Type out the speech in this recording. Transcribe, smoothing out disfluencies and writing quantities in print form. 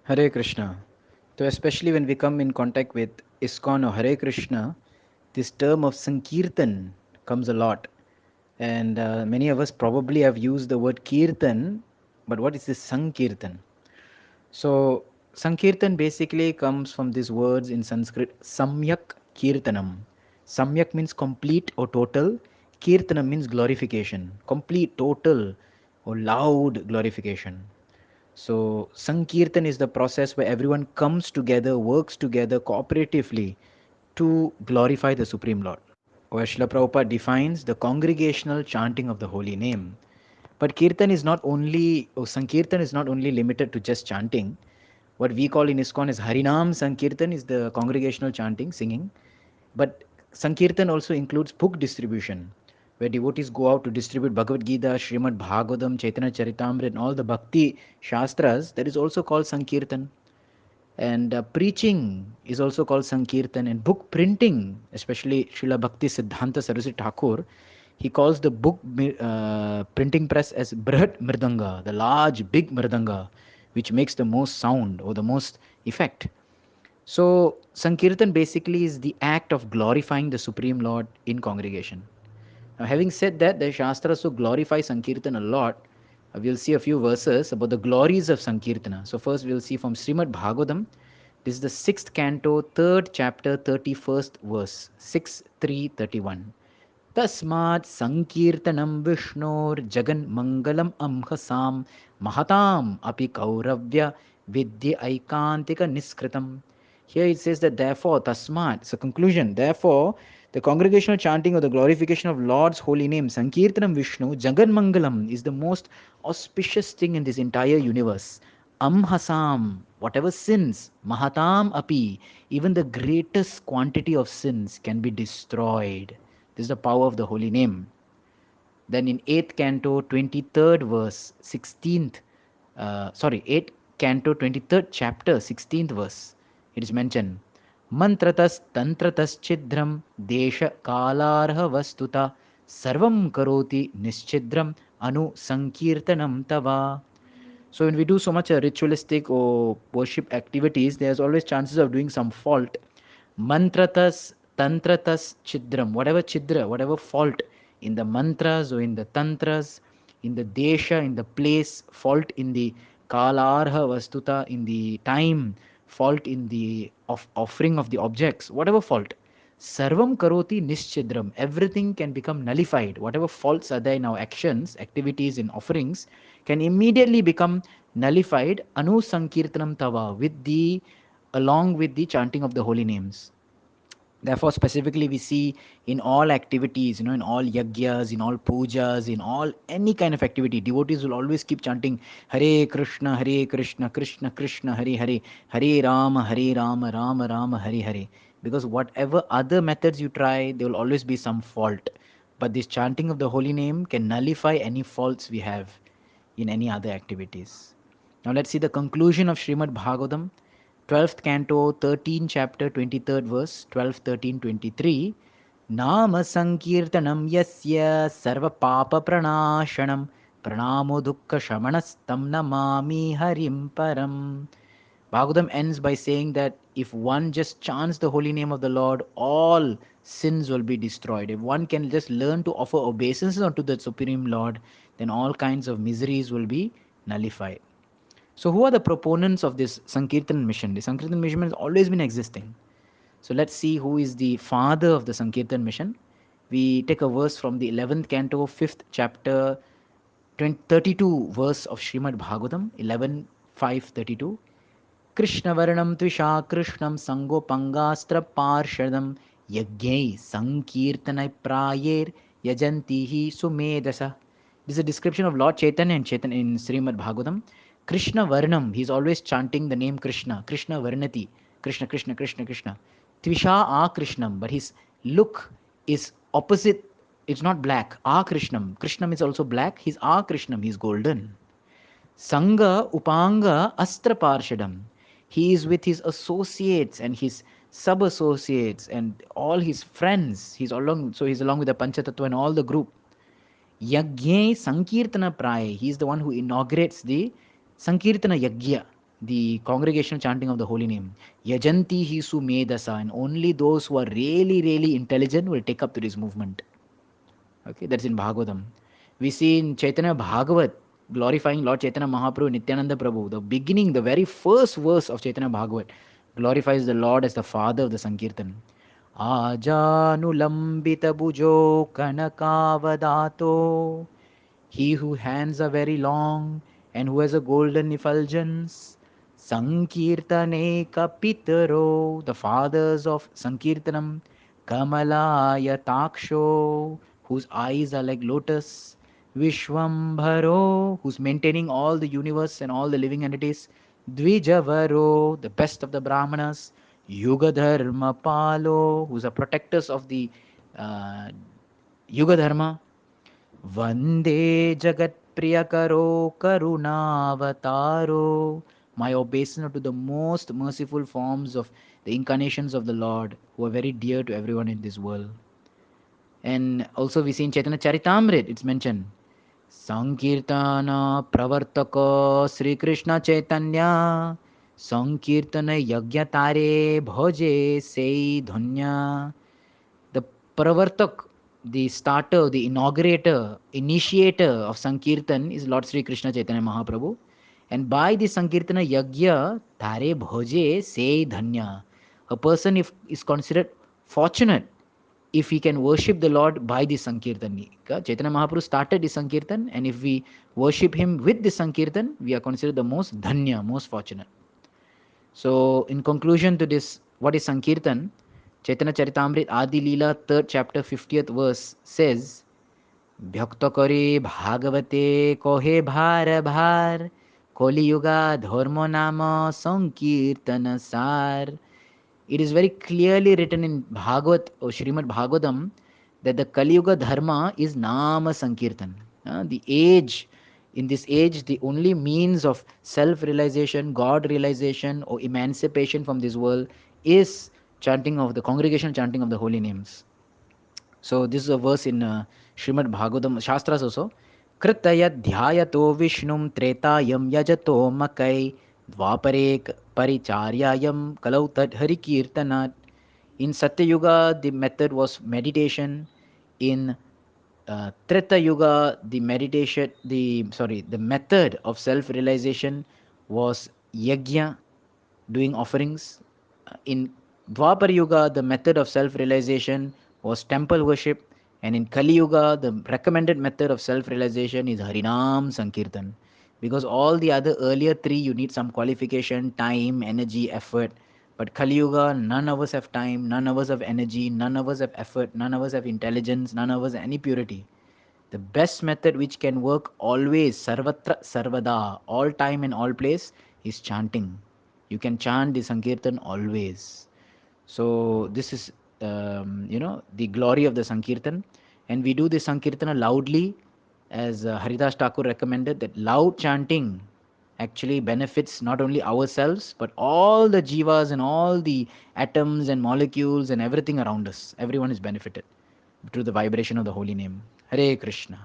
Hare Krishna. So especially when we come in contact with ISKCON or Hare Krishna, this term of Sankirtan comes a lot. And many of us probably have used the word Kirtan, but what is this Sankirtan? So Sankirtan basically comes from these words in Sanskrit, Samyak Kirtanam. Samyak means complete or total. Kirtanam means glorification, complete, total, or loud glorification. So, Sankirtan is the process where everyone comes together, works together cooperatively to glorify the Supreme Lord. Where Srila Prabhupada defines the congregational chanting of the holy name. But Kirtan is not only, or Sankirtan is not only limited to just chanting. What we call in ISKCON is Harinam Sankirtan is the congregational chanting, singing. But Sankirtan also includes book distribution, where devotees go out to distribute Bhagavad Gita, Srimad Bhagavatam, Chaitanya Charitamrita, and all the Bhakti Shastras. That is also called Sankirtan. And preaching is also called Sankirtan. And book printing, especially Srila Bhakti Siddhanta Saraswati Thakur, he calls the book printing press as Brihat Mridanga, the large, big Mridanga, which makes the most sound or the most effect. So, Sankirtan basically is the act of glorifying the Supreme Lord in congregation. Now, having said that, the Shastras so glorify Sankirtan a lot. We'll see a few verses about the glories of Sankirtana. So, first we'll see from Srimad Bhagavatam. This is the 6th canto, 3rd chapter, 31st verse, 6:3:31. tasmāt saṅkīrtanam viṣṇor jagan-maṅgalam aṁhasām mahatām api kauravya viddhy aikāntika-niṣkṛtam. Here it says that therefore, tasmāt, it's a conclusion, therefore, the congregational chanting of the glorification of Lord's holy name, Sankirtanam Vishnu, jagan-maṅgalam, is the most auspicious thing in this entire universe. Aṁhasām, whatever sins, mahatām api, even the greatest quantity of sins can be destroyed. This is the power of the holy name. Then in 8th canto, 23rd verse, 8th canto, 23rd chapter, 16th verse, it is mentioned, mantratas tantratas chidraṁ deśa-kālārha-vastutaḥ sarvam karoti niṣkṛtam anu-saṅkīrtanam tava. So when we do so much ritualistic or worship activities, there's always chances of doing some fault. Mantratas, tantratas, chidraṁ, whatever chidra, whatever fault in the mantras or in the tantras, in the desha, in the place, fault in the kālārha-vastutaḥ, in the time, fault in the offering of the objects, whatever fault. Sarvam karoti niṣkṛtam, everything can become nullified. Whatever faults are there in our actions, activities, in offerings, can immediately become nullified anu-saṅkīrtanam tava, along with the chanting of the holy names. Therefore, specifically, we see in all activities, in all yagyas, in all pujas, in all any kind of activity, devotees will always keep chanting Hare Krishna, Hare Krishna, Krishna Krishna, Hare Hare, Hare Rama, Hare Rama, Rama Rama, Hare Hare. Because whatever other methods you try, there will always be some fault. But this chanting of the holy name can nullify any faults we have in any other activities. Now let's see the conclusion of Srimad Bhagavatam, 12th canto, 13th chapter, 23rd verse, 12, 13, 23. nāma-saṅkīrtanam yasya sarva-pāpa pranaṣanam pranamo duḥkha-śamanas tam namāmi harim param. Bhagavatam ends by saying that if one just chants the holy name of the Lord, all sins will be destroyed. If one can just learn to offer obeisance unto the Supreme Lord, then all kinds of miseries will be nullified. So, who are the proponents of this Sankirtan mission? The Sankirtan mission has always been existing. So, let's see who is the father of the Sankirtan mission. We take a verse from the 11th canto, 5th chapter, 32 verse of Srimad Bhagavatam, 11:5-32. kṛṣṇa-varṇaṁ dvija-kṛṣṇam saṅgopāṅgāstra-pārṣadam yagyai saṅkīrtanai yajantihi su-medhasaḥ. This is a description of Lord Chaitanya and Chaitanya in Srimad Bhagavatam. Kṛṣṇa-varṇaṁ, he is always chanting the name Krishna. Krishna Varnati. Krishna, Krishna, Krishna, Krishna. Tvisha-ā-krishnam, but his look is opposite. It's not black. A-krishnam. Krishnam is also black. He's A-krishnam. He's golden. Saṅgopāṅgāstra-pārṣadam. He is with his associates and his sub-associates and all his friends. He's along with the Panchatattva and all the group. Yajñe Sankirtana-praya. He is the one who inaugurates the Sankirtana Yajña. the congregational chanting of the holy name. Yajanti hi su-medhasaḥ, and only those who are really, really intelligent will take up to this movement. Okay, that's in Bhagavatam. We see in Chaitanya Bhagavat, glorifying Lord Chaitanya Mahaprabhu, Nityananda Prabhu, the beginning, the very first verse of Chaitanya Bhagavat glorifies the Lord as the father of the Sankirtan. Ājānu-lambita-bhujau kanakavadato, he whose hands are very long and who has a golden effulgence. Sankirtanaika-pitarau, the fathers of Sankirtanam. Kamalaya-taksho, whose eyes are like lotus. Vishwambharo, who's maintaining all the universe and all the living entities. Dvija-varau, the best of the Brahmanas. Yuga-dharma-pālau, who's the protectors of the uh, Yuga-dharma. Vande jagat priya-karau karunavataro. My obeisance to the most merciful forms of the incarnations of the Lord, who are very dear to everyone in this world. And also we see in Chaitanya Charitamrita, it's mentioned, Sankirtana-pravartaka śrī-kṛṣṇa-caitanya, saṅkīrtana-yajñe bhoje sei dhanya. The pravartak, the starter, the inaugurator, initiator of Sankirtan is Lord Sri Krishna Chaitanya Mahaprabhu. And by the Sankirtana Yajna, Tare Bhoje Se Dhanya. A person is considered fortunate if he can worship the Lord by the Sankirtan. Chaitanya Mahaprabhu started the Sankirtan, and if we worship him with the Sankirtan, we are considered the most Dhanya, most fortunate. So, in conclusion to this, what is Sankirtan? Chaitanya Charitamrita Adi Leela, 3rd chapter, 50th verse says, Bhyakta kare bhagavate kohe bhar bhar, kali-yuga nāma-saṅkīrtana sar. It is very clearly written in Bhagavat or Srimad Bhagavatam that the Kali-yuga dharma is nāma-saṅkīrtana. The age, in this age, the only means of self-realization, God realization, or emancipation from this world is chanting of the congregational chanting of the holy names. So this is a verse in Srimad Bhagavatam Shastras also. Kritaya dhyayato Vishnum tretayam yajato makai dvapare paricharyayam kalautad harikirtanat. In Satya Yuga, the method was meditation. In Treta Yuga, the method of self-realization was yajna, doing offerings. In Dwapar Yuga, the method of self-realization was temple worship, and in Kali Yuga, the recommended method of self-realization is Harinam Sankirtan. Because all the other earlier three, you need some qualification, time, energy, effort. But Kali Yuga, none of us have time, none of us have energy, none of us have effort, none of us have intelligence, none of us have any purity. The best method which can work always, sarvatra sarvada, all time and all place, is chanting. You can chant the Sankirtan always. So this is, the glory of the Sankirtan. And we do the Sankirtana loudly, as Haridas Thakur recommended, that loud chanting actually benefits not only ourselves, but all the jivas and all the atoms and molecules and everything around us. Everyone is benefited through the vibration of the holy name. Hare Krishna.